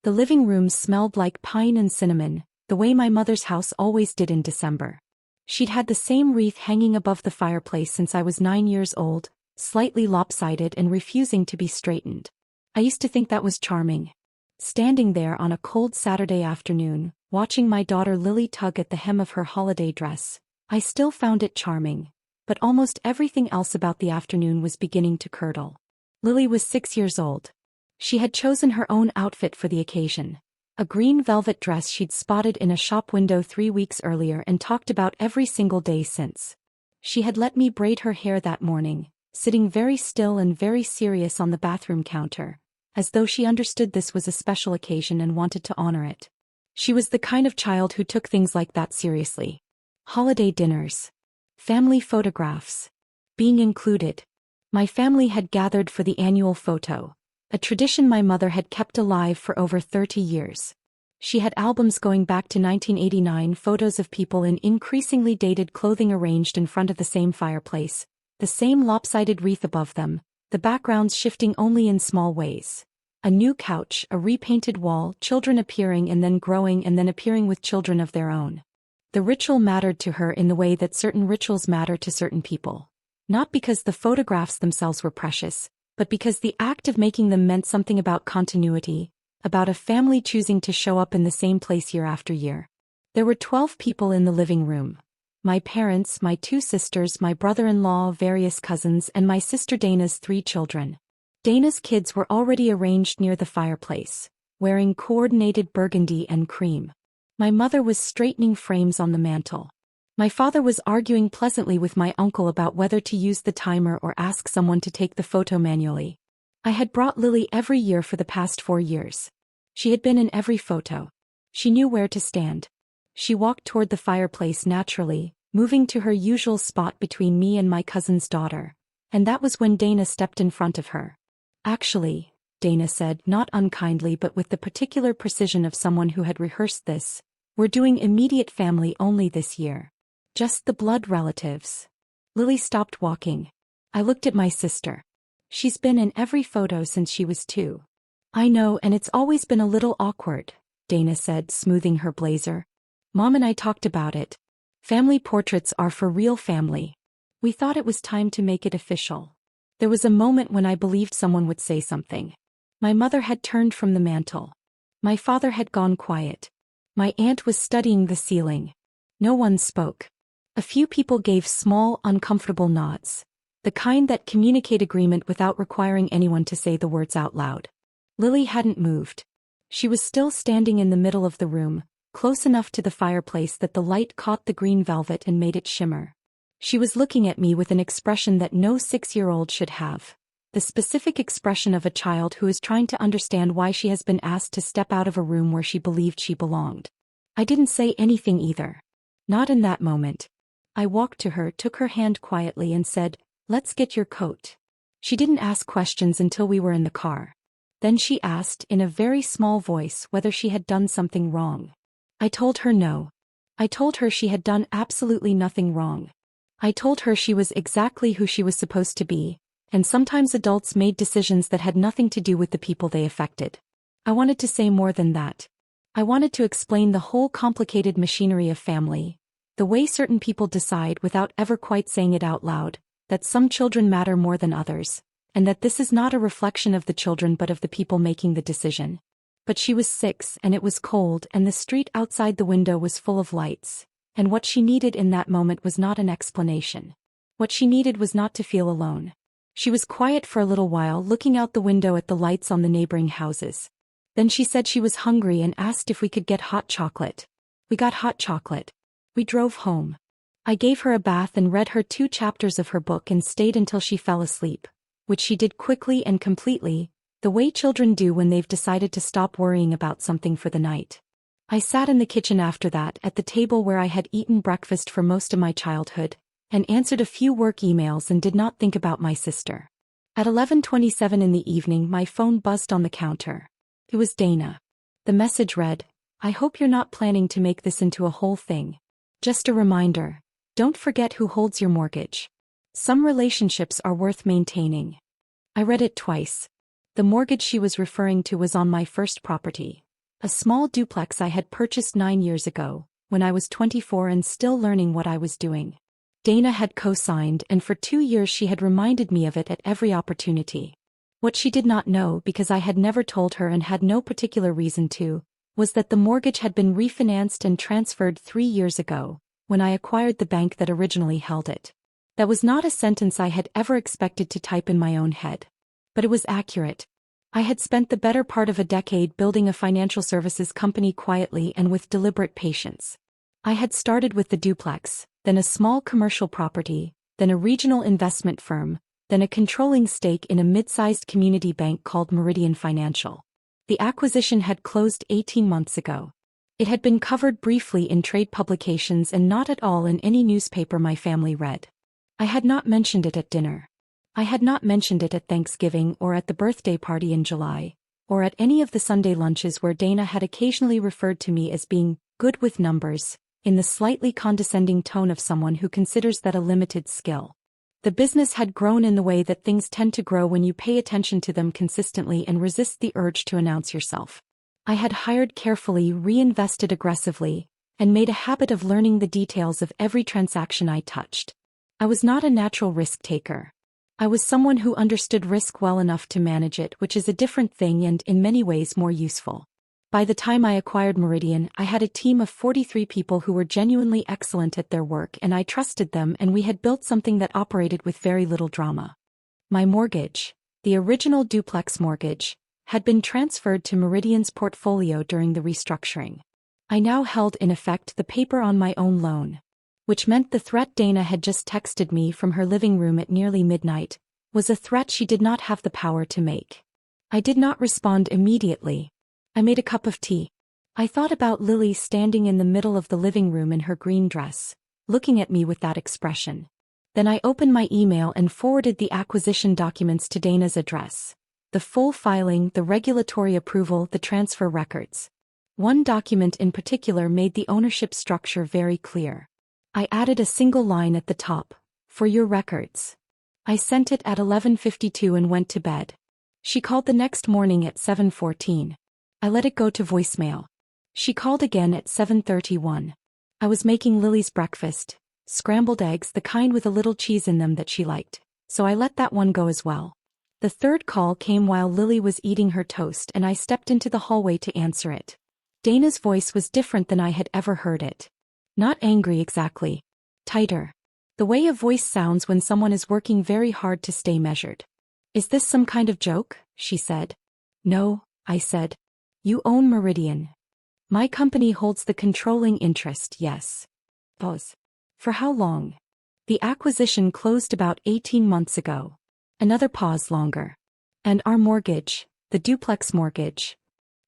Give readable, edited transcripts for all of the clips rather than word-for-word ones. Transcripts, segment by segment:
The living room smelled like pine and cinnamon, the way my mother's house always did in December. She'd had the same wreath hanging above the fireplace since I was 9 years old, slightly lopsided and refusing to be straightened. I used to think that was charming. Standing there on a cold Saturday afternoon, watching my daughter Lily tug at the hem of her holiday dress, I still found it charming, but almost everything else about the afternoon was beginning to curdle. Lily was 6 years old. She had chosen her own outfit for the occasion. A green velvet dress she'd spotted in a shop window 3 weeks earlier and talked about every single day since. She had let me braid her hair that morning, sitting very still and very serious on the bathroom counter, as though she understood this was a special occasion and wanted to honor it. She was the kind of child who took things like that seriously. Holiday dinners. Family photographs. Being included. My family had gathered for the annual photo, a tradition my mother had kept alive for over 30 years. She had albums going back to 1989, photos of people in increasingly dated clothing arranged in front of the same fireplace, the same lopsided wreath above them, the backgrounds shifting only in small ways. A new couch, a repainted wall, children appearing and then growing and then appearing with children of their own. The ritual mattered to her in the way that certain rituals matter to certain people. Not because the photographs themselves were precious, but because the act of making them meant something about continuity, about a family choosing to show up in the same place year after year. There were 12 people in the living room. My parents, my 2 sisters, my brother-in-law, various cousins, and my sister Dana's 3 children. Dana's kids were already arranged near the fireplace, wearing coordinated burgundy and cream. My mother was straightening frames on the mantel. My father was arguing pleasantly with my uncle about whether to use the timer or ask someone to take the photo manually. I had brought Lily every year for the past 4 years. She had been in every photo. She knew where to stand. She walked toward the fireplace naturally, moving to her usual spot between me and my cousin's daughter, and that was when Dana stepped in front of her. "Actually," Dana said, not unkindly but with the particular precision of someone who had rehearsed this, "we're doing immediate family only this year. Just the blood relatives." Lily stopped walking. I looked at my sister. "She's been in every photo since she was 2. "I know, and it's always been a little awkward," Dana said, smoothing her blazer. "Mom and I talked about it. Family portraits are for real family. We thought it was time to make it official." There was a moment when I believed someone would say something. My mother had turned from the mantel. My father had gone quiet. My aunt was studying the ceiling. No one spoke. A few people gave small, uncomfortable nods, the kind that communicate agreement without requiring anyone to say the words out loud. Lily hadn't moved. She was still standing in the middle of the room, close enough to the fireplace that the light caught the green velvet and made it shimmer. She was looking at me with an expression that no 6-year-old should have, the specific expression of a child who is trying to understand why she has been asked to step out of a room where she believed she belonged. I didn't say anything either. Not in that moment. I walked to her, took her hand quietly and said, "Let's get your coat." She didn't ask questions until we were in the car. Then she asked, in a very small voice, whether she had done something wrong. I told her no. I told her she had done absolutely nothing wrong. I told her she was exactly who she was supposed to be, and sometimes adults made decisions that had nothing to do with the people they affected. I wanted to say more than that. I wanted to explain the whole complicated machinery of family, the way certain people decide without ever quite saying it out loud, that some children matter more than others, and that this is not a reflection of the children but of the people making the decision. But she was 6 and it was cold and the street outside the window was full of lights, and what she needed in that moment was not an explanation. What she needed was not to feel alone. She was quiet for a little while, looking out the window at the lights on the neighboring houses. Then she said she was hungry and asked if we could get hot chocolate. We got hot chocolate. We drove home. I gave her a bath and read her 2 chapters of her book and stayed until she fell asleep, which she did quickly and completely, the way children do when they've decided to stop worrying about something for the night. I sat in the kitchen after that, at the table where I had eaten breakfast for most of my childhood, and answered a few work emails and did not think about my sister. At 11:27 in the evening, my phone buzzed on the counter. It was Dana. The message read, "I hope you're not planning to make this into a whole thing. Just a reminder. Don't forget who holds your mortgage. Some relationships are worth maintaining." I read it twice. The mortgage she was referring to was on my first property, A small duplex I had purchased 9 years ago, when I was 24 and still learning what I was doing. Dana had co-signed, and for 2 years she had reminded me of it at every opportunity. What she did not know, because I had never told her and had no particular reason to, was that the mortgage had been refinanced and transferred 3 years ago, when I acquired the bank that originally held it. That was not a sentence I had ever expected to type in my own head. But it was accurate. I had spent the better part of a decade building a financial services company quietly and with deliberate patience. I had started with the duplex, then a small commercial property, then a regional investment firm, then a controlling stake in a mid-sized community bank called Meridian Financial. The acquisition had closed 18 months ago. It had been covered briefly in trade publications and not at all in any newspaper my family read. I had not mentioned it at dinner. I had not mentioned it at Thanksgiving or at the birthday party in July, or at any of the Sunday lunches where Dana had occasionally referred to me as being good with numbers, in the slightly condescending tone of someone who considers that a limited skill. The business had grown in the way that things tend to grow when you pay attention to them consistently and resist the urge to announce yourself. I had hired carefully, reinvested aggressively, and made a habit of learning the details of every transaction I touched. I was not a natural risk taker. I was someone who understood risk well enough to manage it, which is a different thing and in many ways more useful. By the time I acquired Meridian, I had a team of 43 people who were genuinely excellent at their work, and I trusted them, and we had built something that operated with very little drama. My mortgage, the original duplex mortgage, had been transferred to Meridian's portfolio during the restructuring. I now held in effect the paper on my own loan, which meant the threat Dana had just texted me from her living room at nearly midnight was a threat she did not have the power to make. I did not respond immediately. I made a cup of tea. I thought about Lily standing in the middle of the living room in her green dress, looking at me with that expression. Then I opened my email and forwarded the acquisition documents to Dana's address. The full filing, the regulatory approval, the transfer records. One document in particular made the ownership structure very clear. I added a single line at the top, "For your records." I sent it at 11:52 and went to bed. She called the next morning at 7:14. I let it go to voicemail. She called again at 7:31. I was making Lily's breakfast, scrambled eggs, the kind with a little cheese in them that she liked, so I let that one go as well. The third call came while Lily was eating her toast, and I stepped into the hallway to answer it. Dana's voice was different than I had ever heard it. Not angry exactly. Tighter. The way a voice sounds when someone is working very hard to stay measured. "Is this some kind of joke?" she said. "No," I said. "You own Meridian." "My company holds the controlling interest, yes." Pause. "For how long?" "The acquisition closed about 18 months ago." Another pause longer. "And our mortgage, the duplex mortgage,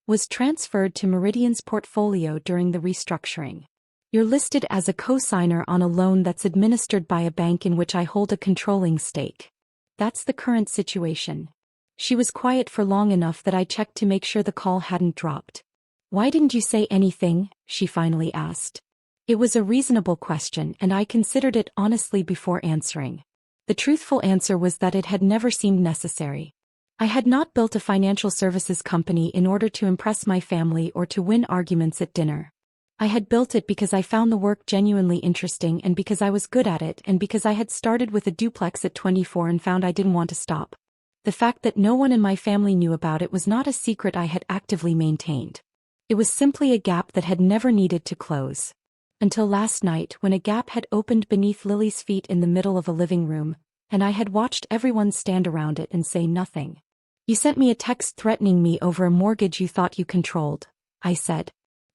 was transferred to Meridian's portfolio during the restructuring. You're listed as a co-signer on a loan that's administered by a bank in which I hold a controlling stake. That's the current situation." She was quiet for long enough that I checked to make sure the call hadn't dropped. "Why didn't you say anything?" she finally asked. It was a reasonable question, and I considered it honestly before answering. The truthful answer was that it had never seemed necessary. I had not built a financial services company in order to impress my family or to win arguments at dinner. I had built it because I found the work genuinely interesting and because I was good at it and because I had started with a duplex at 24 and found I didn't want to stop. The fact that no one in my family knew about it was not a secret I had actively maintained. It was simply a gap that had never needed to close. Until last night, when a gap had opened beneath Lily's feet in the middle of a living room, and I had watched everyone stand around it and say nothing. "You sent me a text threatening me over a mortgage you thought you controlled," I said.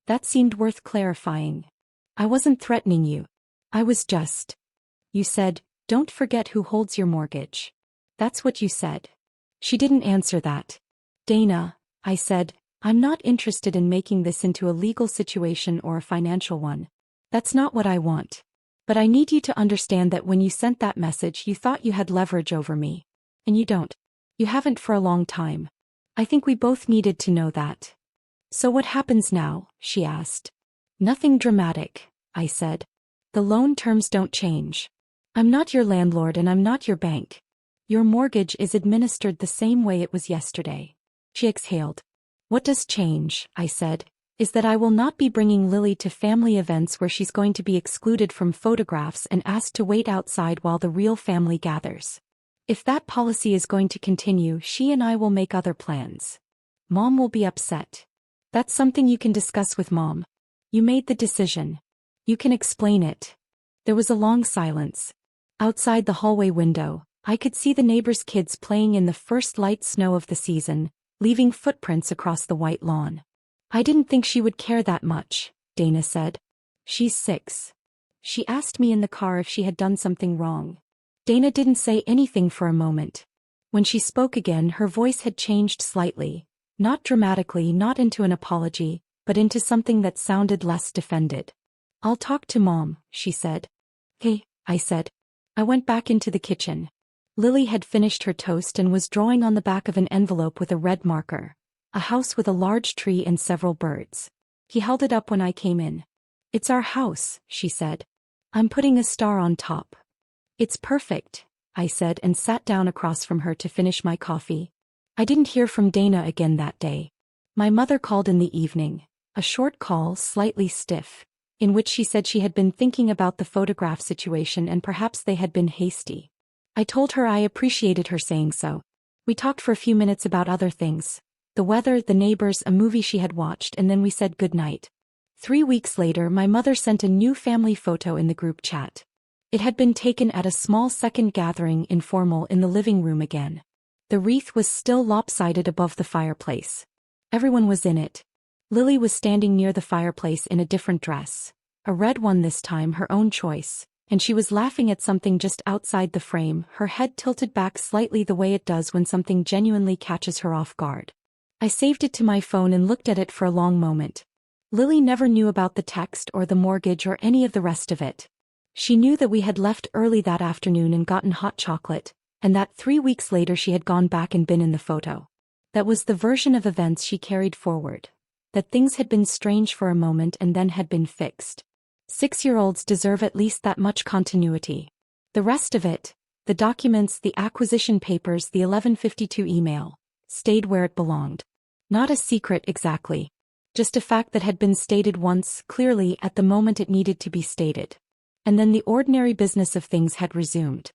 That seemed worth clarifying. "I wasn't threatening you. I was just..." "You said, 'Don't forget who holds your mortgage.' That's what you said." She didn't answer that. "Dana," I said, "I'm not interested in making this into a legal situation or a financial one. That's not what I want. But I need you to understand that when you sent that message you thought you had leverage over me. And you don't. You haven't for a long time. I think we both needed to know that." "So what happens now?" she asked. "Nothing dramatic," I said. "The loan terms don't change. I'm not your landlord and I'm not your bank. Your mortgage is administered the same way it was yesterday." She exhaled. What does change, I said, is that I will not be bringing Lily to family events where she's going to be excluded from photographs and asked to wait outside while the real family gathers. If that policy is going to continue, she and I will make other plans. Mom will be upset. That's something you can discuss with Mom. You made the decision. You can explain it. There was a long silence. Outside the hallway window, I could see the neighbors' kids playing in the first light snow of the season, leaving footprints across the white lawn. I didn't think she would care that much, Dana said. She's 6. She asked me in the car if she had done something wrong. Dana didn't say anything for a moment. When she spoke again, her voice had changed slightly, not dramatically, not into an apology, but into something that sounded less defended. I'll talk to Mom, she said. Hey, I said. I went back into the kitchen. Lily had finished her toast and was drawing on the back of an envelope with a red marker. A house with a large tree and several birds. He held it up when I came in. It's our house, she said. I'm putting a star on top. It's perfect, I said and sat down across from her to finish my coffee. I didn't hear from Dana again that day. My mother called in the evening, a short call, slightly stiff, in which she said she had been thinking about the photograph situation and perhaps they had been hasty. I told her I appreciated her saying so. We talked for a few minutes about other things. The weather, the neighbors, a movie she had watched, and then we said goodnight. 3 weeks later, my mother sent a new family photo in the group chat. It had been taken at a small second gathering, informal, in the living room again. The wreath was still lopsided above the fireplace. Everyone was in it. Lily was standing near the fireplace in a different dress. A red one this time, her own choice, and she was laughing at something just outside the frame, her head tilted back slightly the way it does when something genuinely catches her off guard. I saved it to my phone and looked at it for a long moment. Lily never knew about the text or the mortgage or any of the rest of it. She knew that we had left early that afternoon and gotten hot chocolate, and that 3 weeks later she had gone back and been in the photo. That was the version of events she carried forward. That things had been strange for a moment and then had been fixed. 6-year-olds deserve at least that much continuity. The rest of it, the documents, the acquisition papers, the 1152 email, stayed where it belonged. Not a secret exactly. Just a fact that had been stated once, clearly, at the moment it needed to be stated. And then the ordinary business of things had resumed.